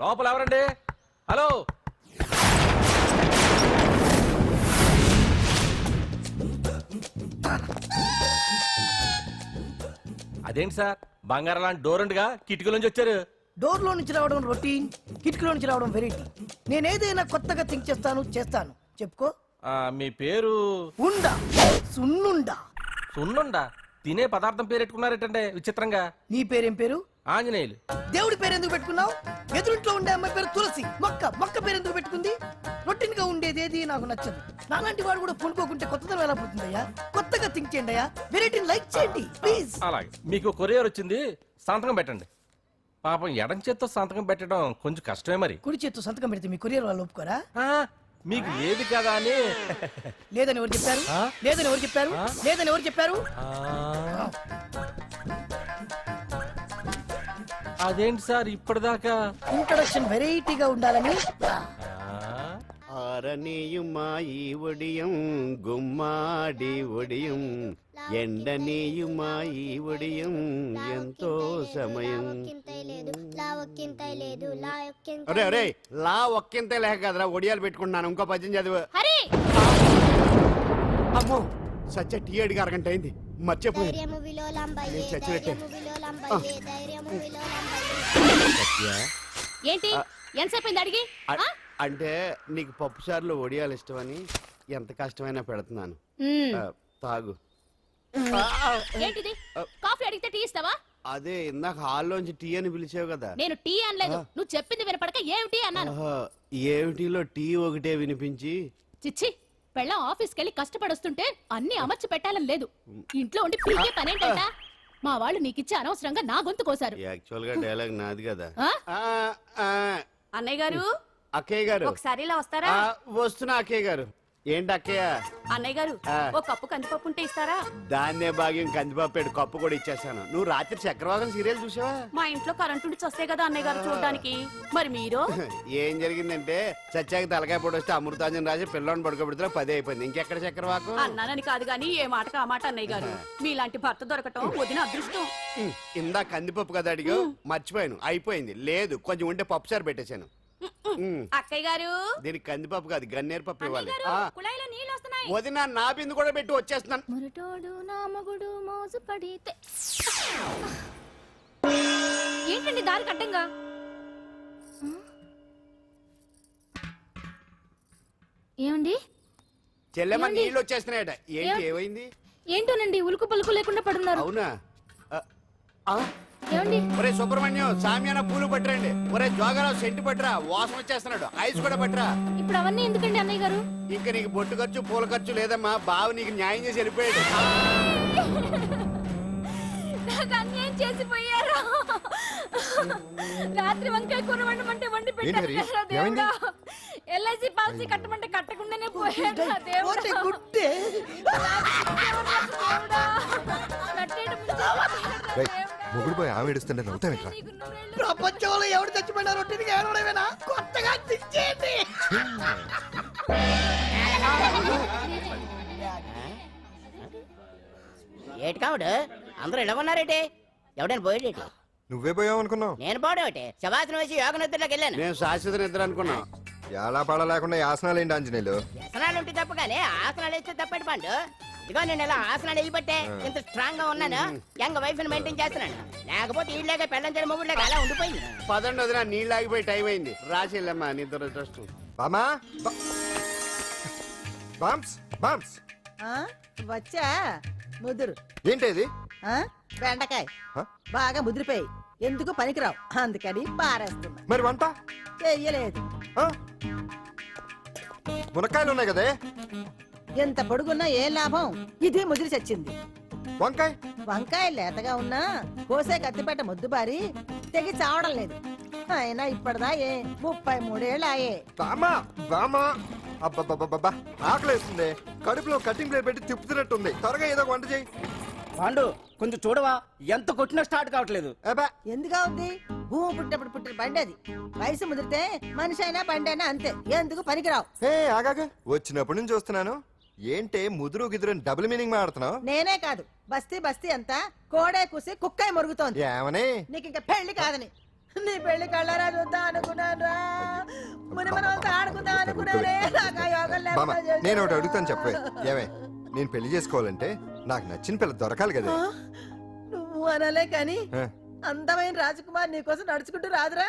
లోపల ఎవరండి? హలో, అదేంటి సార్ బంగారం లాంటి డోర్ ఉండగా కిటికీలోంచి వచ్చారు? డోర్ లో నుంచి రావడం రొటీన్, కిటికీలో నుంచి రావడం వెరైటీ. నేనేదైనా కొత్తగా థింక్ చేస్తాను. చెప్పుకో. మీ పేరు? ఉండా, సున్నుండా. సున్నుండా? తినే పదార్థం పేరు పెట్టుకున్నారేటండి విచిత్రంగా. నీ పేరేం పేరు? ఆంజనేయులు. దేవుడి పేరు ఎందుకు పెట్టుకున్నావు? ఎదురింట్లో ఉండే అమ్మాయి పేరు తులసి. మొక్క పేరు ఎందుకు పెట్టుకుంది? రొటీన్ గా ఉండేదేది నాకు నచ్చదు. నాలాంటి వాడు కూడా పూనుకోకుంటే కొత్తదనం ఎలా పుడుతుందయ్యా? కొత్తగా థింక్ చేయండి అయ్యా. వెరైటీని లైక్ చేయండి ప్లీజ్. అలాగే. మీకు కొరియర్ వచ్చింది, సంతకం పెట్టండి. పాపం ఎడం చేత్తో సంతకం పెట్టడం కొంచెం కష్టమే మరి. కుడి చేత్తో సంతకం పెడితే మీ కొరియర్ వాళ్ళు ఒప్పుకోరా? మీకు లేదు కదా అని. లేదని ఎవరు చెప్పారు? లేదని ఎవరు చెప్పారు? అదేంటి సార్ ఇప్పటిదాకా ఇంట్రొడక్షన్ వెరైటీగా ఉండాలని. ఆరనీయుమాయి ఒడియం గుమ్మాడి ఒడియం ఎండనీయుమాయి ఒడియం ఎంతో సమయం. అరే అరే లా ఒక్కింతే లేక కదరా ఒడియాలు పెట్టుకుంటున్నాను. ఇంకో పద్యం చదివు. అమ్మో సత్య టీ అడిగి అరగంట అయింది, మర్చిపోయింది. ఏంటి ఎంతసేపు అడిగి? అంటే నీకు పప్పు సార్లు ఒడియాలు ఇష్టమని ఎంత కష్టమైనా పెడుతున్నాను. తాగు. ఏంటిది? కాఫీ అడిగితే టీ ఇస్తావా? అదే ఇందాక హాల్లోంచి టీ అని పిలిచావు కదా. నేను టీ అనలేదు, నువ్వు చెప్పింది వినపడక ఏమిటి అన్నాను. ఏమిటిలో టీ ఒకటే వినిపించి. చిచ్చి, పెళ్ళం ఆఫీస్కి వెళ్ళి కష్టపడొస్తుంటే అన్ని అమర్చి పెట్టాలని లేదు. ఇంట్లో ఉండి పీకే పనేంటంట? మా వాళ్ళు నీకిచ్చే అనవసరంగా నా గొంతు కోసారు. యాక్చువల్ గా డైలాగ్ నాది కదా. అన్నయ్య గారు, అక్కయ్య గారు ఒకసారి ఇలా వస్తారా? వస్తున్నా అక్కయ్య గారు. ఏంటి అక్కయ్య? అన్నయ్య గారు, ఒక కప్పు కందిపప్పు ఉంటే ఇస్తారా? దాన్నే భాగ్యం కందిపప్పు కప్పు కూడా ఇచ్చేసాను. నువ్వు రాత్రి చక్రవాకం సీరియల్ చూసావా? మా ఇంట్లో కరెంటు ఉండి వస్తే కదా అన్నయ్య గారు చూడడానికి. మరి మీరు? ఏం జరిగిందంటే సత్యాకి తలకాయ పొడి వస్తే అమృతాంజన్ రాజు పిల్లని పడుకోబెడితే 10 అయిపోయింది. ఇంకెక్కడ చక్రవాకం? అన్నానని కాదు గానీ ఏ మాటకు ఆ మాట అన్నయ్య గారు. మీలాంటి భర్త దొరకటం వదిన అదృష్టం. ఇందా కందిపప్పు కదా అడిగా, మర్చిపోయాను. అయిపోయింది. లేదు కొంచెం ఉంటే పప్పు సార్ పెట్టేశాను. అక్కయ్య గారు, దీనికి కందిపప్పు కాదు గన్నేరు పప్పు ఇవ్వాలి. కుళాయిలో నీళ్ళు వస్తున్నాయి. వదిన నా బిందు కూడా పెట్టి వచ్చేస్తున్నాను. మురటోడు నా మగుడు మోసు పడితే. ఏంటండి దారి కట్టంగా? ఏమండి? చెల్లెమ్మ నీళ్ళు వచ్చేస్తున్నాయట. ఏంటి ఏమైంది? ఏంటోనండి ఉలుకు పలుకు లేకుండా పడున్నారు. అవునా? ఏమండి? ఒరే సుబ్రహ్మణ్యం సామ్యాన పూలు పట్టరండి. ఒరే జోగరావు సెంటు పట్టరా, వాసన వచ్చేస్తున్నాడు. ఐస్ కూడా పట్టరా. ఇప్పుడు అవన్నీ ఎందుకండి అన్నయ్య గారు? ఇంకా నీకు బొట్టు ఖర్చు పూల ఖర్చు లేదమ్మా. బావ నీకు న్యాయం చేసి వెళ్ళిపోయాడు. నాకు అన్యాయం చేసిపోయారు. రాత్రి వంకాయ కూర వండమంటే వండి పెట్టారు. ఎల్ఐసి పాలసీ కట్టమంటే కట్టకుండానే పోయాడు. మొగుడు పోయి ఆమె ఏడుస్తుంటే నవ్వుతావేంట్రా? ప్రపంచంలో ఎవరు చచ్చిపోయినా రొట్టెని ఏడవడమేనా? కొత్తగా థింక్ చేయండి. ఏటి కావుడు అందరూ ఇలా ఉన్నారేటి? ఎవడైనా పోయేటి? నువ్వే పోయావు అనుకున్నావు. నేను పోవడం శవాసనం వేసి యోగ నిద్రలోకి వెళ్ళాను. నేను శాశ్వత నిద్ర అనుకున్నా. ఎలా పాడ లేకుండా ఆసనాలు ఏంటి ఆంజనేయులు? వ్యసనాలు ఉంటే తప్ప కానీ ఆసనాలు వేస్తే తప్పటి పండు. ఇదిగో నేను ఇలా ఆసనాలు వేయబట్టే ఇంత స్ట్రాంగ్ గా ఉన్నాను. యంగ్ వైఫ్ ని మెయింటైన్ చేస్తున్నాను. లేకపోతే ఈళ్ళగా పెళ్ళంచని మొగుళ్ళగా అలా ఉండిపోయింది. పదండి వదిన, నీళ్ళు ఆగిపోయి టైం అయింది. రాసి వెళ్ళమ్మా నిద్ర ట్రస్ట్. బామా బామ్స్ బామ్స్ వచ్చా ముదురు. ఏంటి బెండకాయ బాగా ముదిరిపోయి ఎందుకు పనికిరావు, అందుకని పారేస్తున్నా. మరి వంట చెయ్యలేదు. మునక్కాయలు ఉన్నాయి కదే, ఎంత పొడుగున్నా ఏం లాభం? ఇది ముదిరి చచ్చింది. వంకాయ వంకాయ లేతగా ఉన్నా కోసే కత్తిపేట ముద్దు బారి తెగి చావడం లేదు. అయినా ఇప్పటిదా 33 ఏళ్ళు ఆయే. బామా బామా అబ్బబ్బబ్బబ్బా ఆకలేస్తుంది. కడుపులో కటింగ్ ప్లేట్ పెట్టి తిప్పుతున్నట్టుంది. త్వరగా ఏదో వంట చేయి. పాండు కొంచెం చూడవా, ఎంత కొట్టినా స్టార్ట్ కావట్లేదు. ఎందుగా ఉంది? భూమి పుట్టినప్పుడు పుట్టిన బండి అది. వయసు ముదిరితే మనిషి అయినా బండి అయినా అంతే. ఎందుకు పనికిరావు. ఆగాగా వచ్చినప్పటి నుంచి చూస్తున్నాను. ఏంటే ముదురు గిదురు డబుల్ మీనింగ్ మాడుతున్నావు? నేనే కాదు, బస్తీ బస్తీ అంతా కోడే కూసి కుక్కాయ మురుగుతోంది. ఏమని? నీకు ఇంకా పెళ్లి కాదని. నీ పెళ్లి కళ్ళారా చూద్దా అనుకున్నాను. మరి మనం అంతా ఆడుకుందాం అనుకున్నారే నాకు ఆ యోగం బామ్మ లేకుండా నేను ఒకటి చేశారు. అడుగుతాను చెప్పే ఏమే నేను పెళ్లి చేసుకోవాలంటే నాకు నచ్చిన పిల్ల దొరకాలి కదా ఆ, నువ్వు అనలే కానీ ఆ, అందమైన రాజకుమార్ నీకోసం నడుచుకుంటూ రాదురా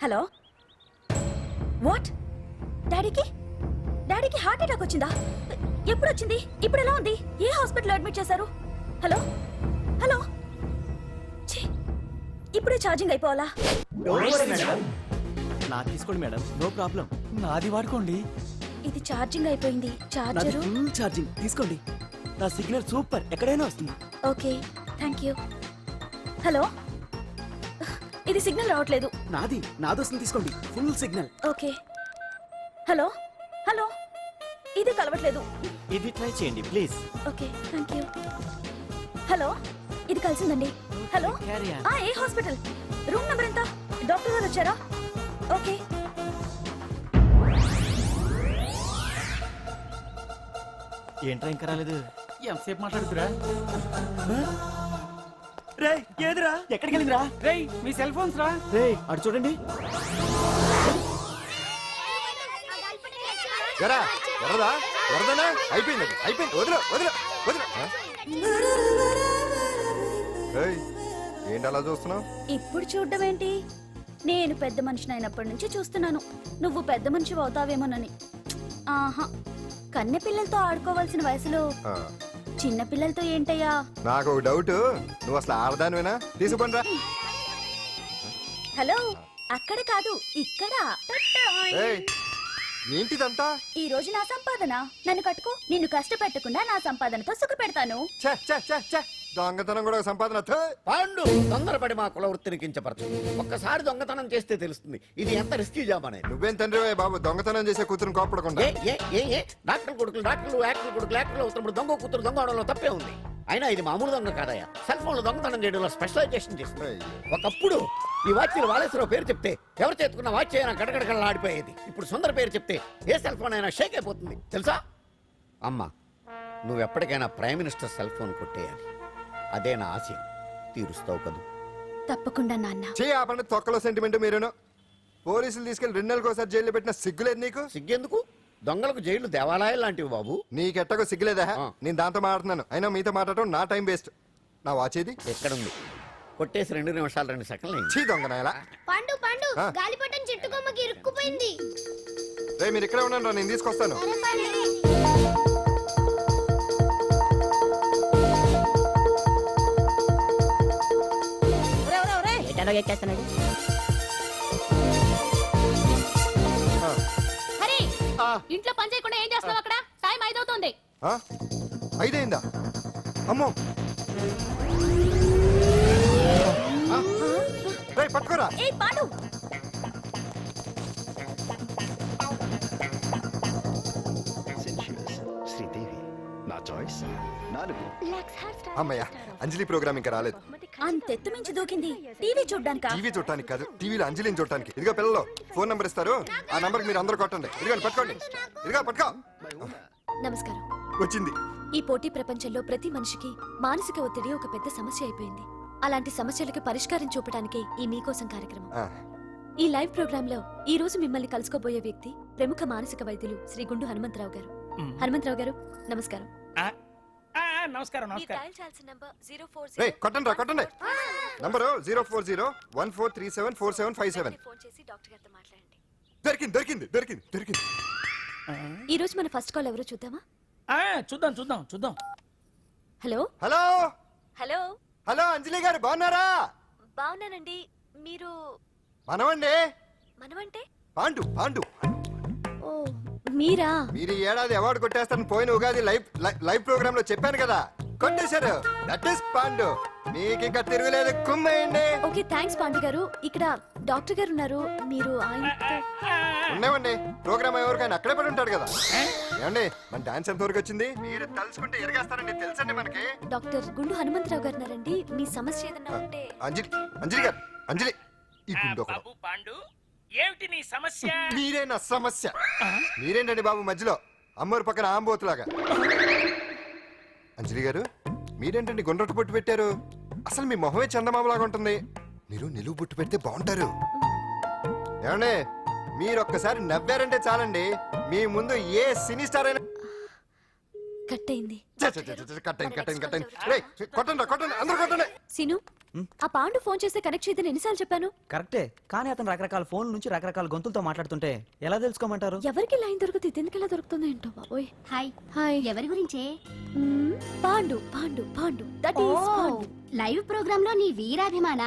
హలో వాట్ డాడీకి డాడీకి హార్ట్ అటాక్ వచ్చిందా ఎప్పుడు వచ్చింది ఇప్పుడు ఎలా ఉంది ఏ హాస్పిటల్ అడ్మిట్ చేశారు హలో హలో ఛీ, ఇప్పుడే ఛార్జింగ్ అయిపోవాలా నాకు తీసుకోండి మేడం నో ప్రాబ్లం నాది వాడుకోండి ఇది ఛార్జింగ్ అయిపోయింది నాది చార్జరు ఫుల్ ఛార్జింగ్ తీసుకోండి నా సిగ్నల్ సూపర్ ఎక్కడైనా వస్తుంది ఓకే థ్యాంక్ యూ హలో ఇది సిగ్నల్ రావట్లేదు నాది వస్తుంది తీసుకోండి full signal okay hello hello ఇది కలవట్లేదు ఇది ట్రై చేయండి please okay thank you hello ఇది కలిసిందండి హలో Carry on. ఏ హాస్పిటల్ రూమ్ నెంబర్ ఎంత డాక్టర్ గారు వచ్చారా ఓకే ఏంట్రా ఇంకా రాలేదు ఎంతసేపు మాట్లాడుతురా రే ఏదిరా ఎక్కడికి వెళ్ళిందిరా రే మీ సెల్ ఫోన్స్ రా రే అటు చూడండి ఎరా ఎరదా ఎరదనా అయిపోయింది అది, అయిపోయింది వదిలే వదిలే వదిలే ఆ? ఏయ్, ఏంటి అలా చూస్తున్నావు ఇప్పుడు చూడ్డం ఏంటి నేను పెద్ద మనిషిని అయినప్పటి నుంచి చూస్తున్నాను నువ్వు పెద్ద మనిషి అవుతావేమోనని ఆహా కన్నె పిల్లలతో ఆడుకోవాల్సిన వయసులో చిన్న పిల్లలతో ఏంటయ్యా నాకు ఒక డౌట్ నువ్వు అసలు ఆడదానివేనా తీసుకుంటా హలో అక్కడ కాదు ఇక్కడ ఏయ్ ఏంటిదంతా ఈ రోజు నా సంపాదన నన్ను కట్టుకో నిన్ను కష్టపెట్టకుండా నా సంపాదనతో సుఖ పెడతాను ఛే, ఛే, ఛే, ఛే. దొంగతనం కూడా ఒక సంపాదన థూ. పాండు తొందరపడి మా కుల వృత్తిని కించపరచు ఒక్కసారి దొంగతనం చేస్తే తెలుస్తుంది ఇది ఎంత రిస్కీ జాబ్ అనేది నువ్వేం తండ్రివే బాబు దొంగతనం చేసే కూతురు కోపడకుండా డాక్టర్ కొడుకులు డాక్టర్లు యాక్టర్ కొడుకులు యాక్టర్లు అవుతున్నప్పుడు దొంగ కూతురు దొంగ అవడంలో తప్పే ఉంది అయినా ఇది మామూలు దొంగ కాదయ్యా సెల్ ఫోన్ లో దొంగతనం చేయడంలో స్పెషలైజేషన్ చేస్తుంది ఒకప్పుడు ఈ వాచ్లు వాలేశ్వరరావు పేరు చెప్తే ఎవరు చేతుకున్న వాచ్ అయినా గడగడగడలా ఆడిపోయేది ఇప్పుడు సుందర పేరు చెప్తే ఏ సెల్ ఫోన్ అయినా షేక్ అయిపోతుంది తెలుసా అమ్మా నువ్వు ఎప్పటికైనా ప్రైమ్ మినిస్టర్ సెల్ ఫోన్ కొట్టేయాలి అదే నా ఆశయం తీరుస్తావు కదూ తప్పకుండా నాన్న చేయి ఆ పండుగ తొక్కలో సెంటిమెంట్ మీరును పోలీసులు తీసుకెళ్లి 2 నెలలకు ఒకసారి జైల్లో పెట్టిన సిగ్గులేదు నీకు సిగ్గెందుకు దొంగలకు జైలు దేవాలయాలు లాంటివి బాబు నీకెట్టగో సిగ్గులేదా ఆ. నేను దాంతో మాట్లాడుతున్నాను అయినా మీతో మాట్లాడటం నా టైం వేస్ట్ నా వాచేది ఎక్కడుంది కొట్టేసి 2 నిమిషాలు 2 సెకండ్లు అయింది. చీ దొంగ నాయలా పండు పండు ఆ? గాలిపటం చెట్టు కొమ్మకి ఇరుక్కుపోయింది రే మీరు ఇక్కడే ఉండండి రా, నేను తీసుకొస్తాను ఒరేయ్, ఒరేయ్, ఒరేయ్. ఎటాడో ఎక్కేస్తున్నాడు ఆ. హరి ఇంట్లో పని చేయకుండా ఏం చేస్తున్నావు అక్కడ టైం 5 అవుతుంది ఆ? 5 అయిందా అమ్మో ఆ? రేయ్, పట్టుకోరా ఏ పాడు శ్రీదేవి నా చాయిస్ 4 అమ్మయ్య అంజలి ప్రోగ్రామ్ ఇంకా రాలేదు అంతెత్తు మించి దూకింది టీవీ చూడ్డానికా టీవీ చూడటానికి కాదు టీవీలో అంజలిని చూడటానికి ఇదిగో పిల్లలు ఫోన్ నంబర్ ఇస్తారు ఆ నంబర్ మీరు అందరూ కొట్టండి ఇదిగోండి పట్టుకోండి ఇదిగో పట్టుకో నమస్కారం వచ్చింది ఈ పోటీ ప్రపంచంలో ప్రతి మనిషికి మానసిక ఒత్తిడి ఒక పెద్ద సమస్య అయిపోయింది అలాంటి సమస్యలకు పరిష్కారం చూపడానికే ఈ మీకోసం కార్యక్రమం ఆ, ఈ లైవ్ ప్రోగ్రామ్ లో ఈ రోజు మిమ్మల్ని కలుసుకోబోయే వ్యక్తి ప్రముఖ మానసిక వైద్యులు శ్రీ గుండు హనుమంతరావు గారు హనుమంతరావు గారు నమస్కారం నమస్కారం మీరు డయల్ చేయాల్సిన నంబర్ 040 రేయ్ కొట్టండి రా కొట్టండి నంబరు 04014374757 ఫోన్ చేసి డాక్టర్ గారితో మాట్లాడండి దొరికింది దొరికింది దొరికింది దొరికింది ఈ రోజు మన ఫస్ట్ కాల్ ఎవరో చూద్దామా చూద్దాం హలో హలో హలో హలో అంజలి గారు బాగున్నారా బాగున్నానండి మీరు మనమండి మనమంటే పాండు పాండు ఓ మీరా మీరు ఈ ఏడాది అవార్డు కొట్టేస్తారని పోయిన ఉగాది లైవ్ ప్రోగ్రామ్ లో చెప్పాను కదా కొట్టేశారు. That is Pandu. మీకు ఇంకా తిరుగులేదు, కుమ్మేయండి. ఓకే థ్యాంక్స్ పాండు గారు. ఇక్కడ డాక్టర్ గారు ఉన్నారు, మీరు ఆయనతో ఉండేవండి. ప్రోగ్రామ్ ఎవరికైనా అక్కడే పడి ఉంటాడు కదా. ఏమండి మన డాన్స్ ఎంత వరకు వచ్చింది? మీరు తలుచుకుంటే ఎరగేస్తారండి, తెలుసండి మనకి. డాక్టర్ గుండు హనుమంతరావు గారు ఉన్నారండి. మీ సమస్య ఏదన్నా ఉంటే అంజలి, అంజలి గారు, అంజలి ఈ గుండు ఒకడు. బాబు పాండు ఏమిటి నీ సమస్య? మీరే నా సమస్య. మీరేంటండి బాబు మధ్యలో అమ్మోరు పక్కన ఆంబోతులాగా? అంజలి గారు మీరేంటండి గుండ్రట్టు బొట్టు పెట్టారు? అసలు మీ మొహమే చందమామలాగా ఉంటుంది. మీరు నిలువు బొట్టు పెడితే బాగుంటారు. ఏమండి మీరు ఒక్కసారి నవ్వారంటే చాలండి, మీ ముందు ఏ సినీ స్టార్ అయినా కట్ అయింది. కొట్టండి కొట్టండి, అందరూ కొట్టండి. సీను, ఆ పాండు ఫోన్ చేస్తే కనెక్ట్ చేయదని ఎన్నిసార్లు చెప్పాను? కరెక్టే, కానీ అతను రకరకాల ఫోన్ నుంచి రకరకాల గొంతులతో మాట్లాడుతుంటే ఎలా తెలుసుకోమంటారు? ఎవరికి లైన్ దొరుకుతుంది, దీనికి ఎలా దొరుకుతుందో ఏంటో బాబోయ్. Hi hi. ఎవరి గురించే? Pandu Pandu Pandu that is Pandu. Live programme లో నీ వీరాభిమాన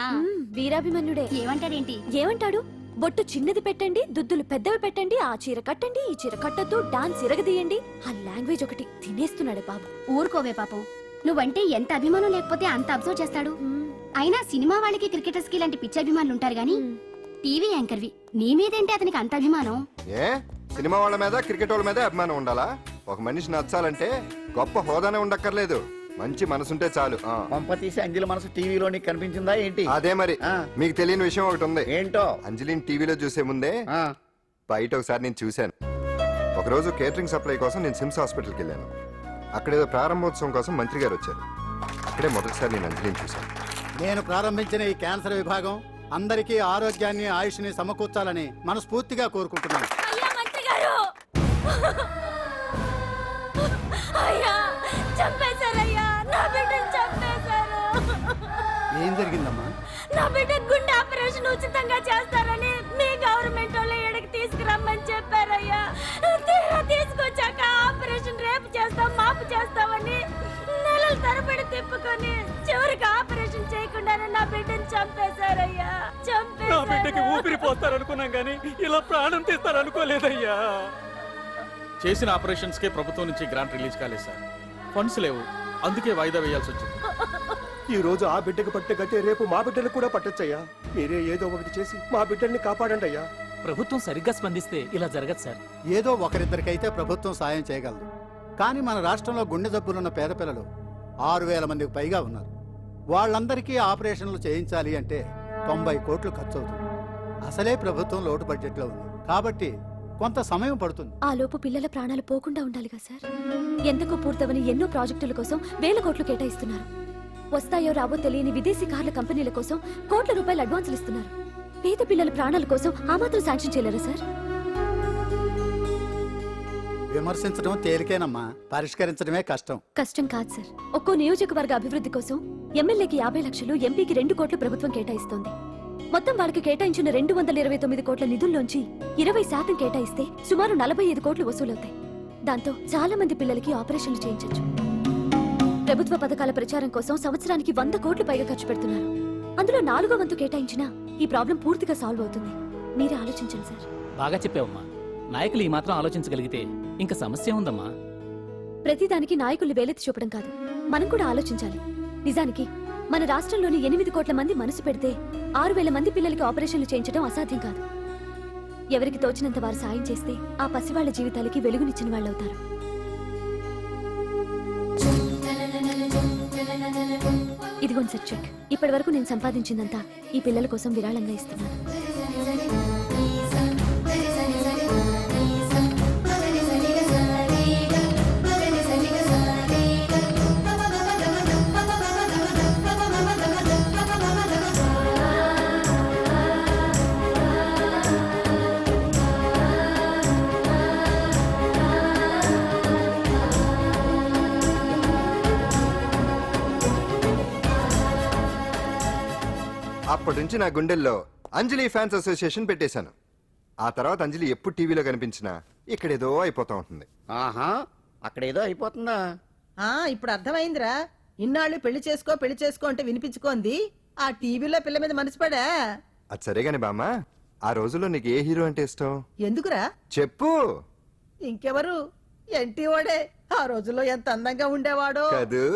వీరాభిమన్యుడే. ఏమంటాడేంటి? ఏమంటాడు? బొట్టు చిన్నది పెట్టండి, దుద్దులు పెద్దవి పెట్టండి, ఆ చీర కట్టండి, ఈ చీర కట్టద్దు, డాన్స్ ఇరగదీయండి. ఆ లాంగ్వేజ్ ఒకటి తినేస్తున్నాడే బాబు. ఊరుకోవే పాపం, నువ్వంటే ఎంత అభిమానం లేకపోతే అంత అబ్జర్వ్ చేస్తాడు. అయినా సినిమా వాళ్ళకి క్రికెటర్స్ కి ఇలాంటి పిచ్చి అభిమానులు ఉంటారు గానీ టీవీ యాంకర్వి నీ మీదేంటి అతనికి అంత అభిమానం? ఏ సినిమా వాళ్ళ మీద క్రికెట్ వాళ్ళ మీద అభిమానం ఉండాలా? ఒక మనిషి నచ్చాలంటే గొప్ప హోదానే ఉండక్కర్లేదు, మంచి మనసుంటే చాలు. పంప తీసి అంజలి మనసు టీవీలో నీకు కనిపించిందా ఏంటి? అదే మరి. మీకు తెలియని విషయం ఒకటి ఉంది. ఏంటో? అంజలిని టీవీలో చూసే ముందే బయట ఒకసారి నేను చూశాను. ఒకరోజు కేటరింగ్ సప్లై కోసం నేను సిమ్స్ హాస్పిటల్కి వెళ్ళాను. అక్కడేదో ప్రారంభోత్సవం కోసం మంత్రి గారు వచ్చారు. అక్కడే మొదటిసారి నేను అంజలిని చూశాను. నేను ప్రారంభించిన ఈ క్యాన్సర్ విభాగం అందరికీ ఆరోగ్యాన్ని ఆయుష్ని సమకూర్చాలని మనస్ఫూర్తిగా కోరుకుంటున్నాను. అయ్యా మంత్రి గారు, అయ్యా చంపేశారయ్యా, నా బిడ్డను చంపేశారు. ఏం జరిగిందమ్మా? నా బిడ్డ గుండె ఆపరేషన్ ఉచితంగా చేస్తారని మీ గవర్నమెంట్ వాళ్ళు ఇక్కడికి తీసుకురమ్మని చెప్పారయ్యా. తీరా తీసుకొచ్చాక ఆపరేషన్ రేపు చేస్తాం మాపు చేస్తామని నెలల తరబడి తిప్పుకొని చివరికి ఆపరేషన్ చేయకుండానే నా బిడ్డను చంపేశారయ్యా. నా బిడ్డకి ఊపిరి పోస్తారనుకున్నాం గానీ ఇలా ప్రాణం తీస్తారనుకోలేదయ్యా. చేసిన ఆపరేషన్స్ కే ప్రభుత్వం నుంచి గ్రాంట్ రిలీజ్ కాలేదు సార్. ఫండ్స్ లేవు, అందుకే వాయిదా వేయాల్సి వచ్చింది. ఈ రోజు ఆ బిడ్డకు పట్టే గట్టే రేపు మా బిడ్డలు కూడా పట్టొచ్చయ్యా. మీరే ఏదో ఒకటి చేసి మా బిడ్డల్ని కాపాడండి అయ్యా. ప్రభుత్వం సరిగ్గా స్పందిస్తే ఇలా జరగదు సార్. ఏదో ఒకరిద్దరికైతే ప్రభుత్వం సాయం చేయగలదు, కానీ మన రాష్ట్రంలో గుండె జబ్బులున్న పేద పిల్లలు 6,000 మందికి పైగా ఉన్నారు. వాళ్ళందరికీ ఆపరేషన్లు చేయించాలి అంటే 90 కోట్లు ఖర్చు అవుతుంది. అసలే ప్రభుత్వం లోటు బడ్జెట్లో ఉంది కాబట్టి కొంత సమయం పడుతుంది. ఆ లోపు పిల్లల ప్రాణాలు పోకుండా ఉండాలిగా సార్. ఎంతకో పూర్తవని ఎన్నో ప్రాజెక్టుల కోసం వేల కోట్లు కేటాయిస్తున్నారు. వస్తాయో రావో తెలియని విదేశీ కార్ల కంపెనీల కోసం కోట్ల రూపాయలు అడ్వాన్సులు ఇస్తున్నారు. పేద పిల్లల ప్రాణాల కోసం ఆ మాత్రం శాంక్షన్ చేయలేరా సార్? విమర్శించడం తేలికేనమ్మా, పరిష్కరించడమే కష్టం. కష్టం కాదు సార్. ఒక్కో నియోజకవర్గ అభివృద్ధి కోసం ఎమ్మెల్యేకి 50 లక్షలు, ఎంపీకి 2 కోట్లు ప్రభుత్వం కేటాయిస్తోంది. మొత్తం వాళ్ళకి కేటాయించిన 229 కోట్ల నిధుల్లోంచి 20% కేటాయిస్తే సుమారు 45 కోట్లు వసూలవుతాయి. దాంతో చాలా మంది పిల్లలకి ఆపరేషన్లు చేయించొచ్చు. ప్రభుత్వ పథకాల ప్రచారం కోసం సంవత్సరానికి 100 కోట్లు పైగా ఖర్చు పెడుతున్నారు. అందులో 4వ వంతు కేటాయించినా ఈ ప్రాబ్లం పూర్తిగా సాల్వ్ అవుతుంది. మీరే ఆలోచించండి సార్. బాగా చెప్పావమ్మా. నాయకులు ఈ మాత్రం ఆలోచించగలిగితే ఇంకా సమస్య ఉందమ్మా. ప్రతిదానికి నాయకుల్ని వేలెత్తి చూపడం కాదు, మనం కూడా ఆలోచించాలి. నిజానికి మన రాష్ట్రంలోని 8 కోట్ల మంది మనసు పెడితే 6,000 మంది పిల్లలకి ఆపరేషన్లు చేయించడం అసాధ్యం కాదు. ఎవరికి తోచినంత వారు సాయం చేస్తే ఆ పసివాళ్ల జీవితాలకి వెలుగునిచ్చిన వాళ్ళవుతారు. ఇదిగోండి సార్ చెక్. ఇప్పటి వరకు నేను సంపాదించిందంతా ఈ పిల్లల కోసం విరాళంగా ఇస్తున్నాను. అప్పటి నుంచి నా గుండెల్లో అంజలి ఫ్యాన్స్ అసోసియేషన్ పెట్టేశాను. ఆ తర్వాత అంజలి ఎప్పుడు టీవీలో కనిపించినా ఇక్కడేదో అయిపోతా ఉంటుంది. ఆహా, అక్కడేదో అయిపోతుందా? ఇప్పుడు అర్థమైందిరా. ఇన్నాళ్ళు పెళ్లి చేసుకో అంటే వినిపించుకోంది ఆ టీవీలో పిల్ల మీద మనసు పడా. అది సరేగాని బామ్మ, ఆ రోజుల్లో నీకు ఏ హీరో అంటే ఇష్టం? ఎందుకురా? చెప్పు. ఇంకెవరు? ఎన్టీ వాడే. ఆ రోజుల్లో ఎంత అందంగా ఉండేవాడో కదూ.